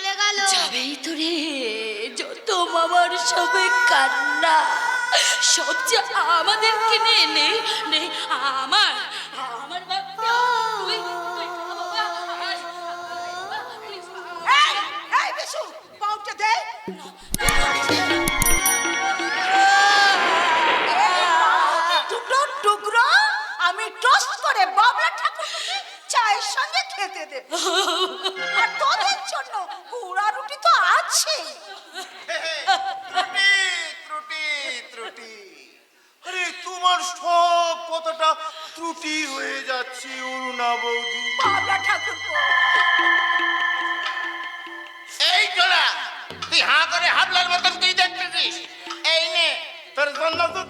চলে গেল। যাবেই তো রে, যত মামার সবে কান্না সব যে আমাদেরকে নে নে নে আমার আমার বাবা তুই তুই বাবা এই এই বিশু পাউটা দে। টুকরো টুকরো আমি টোস্ট করে বাবলা ঠাকুরকে চায়ের সঙ্গে খেতে দেব। আর তোদের জন্য গুড়া রুটি তো আছে। ত্রুটি ত্রুটি ত্রুটি, আরে তোমার সব কতটা ত্রুটি হয়ে যাচ্ছে অরুণা বৌদি। বাবলা ঠাকুর এই চলা, তুই হাঁ করে হাবলার মতন তুই দেখতেছিস? এই নে তোর জন্য তো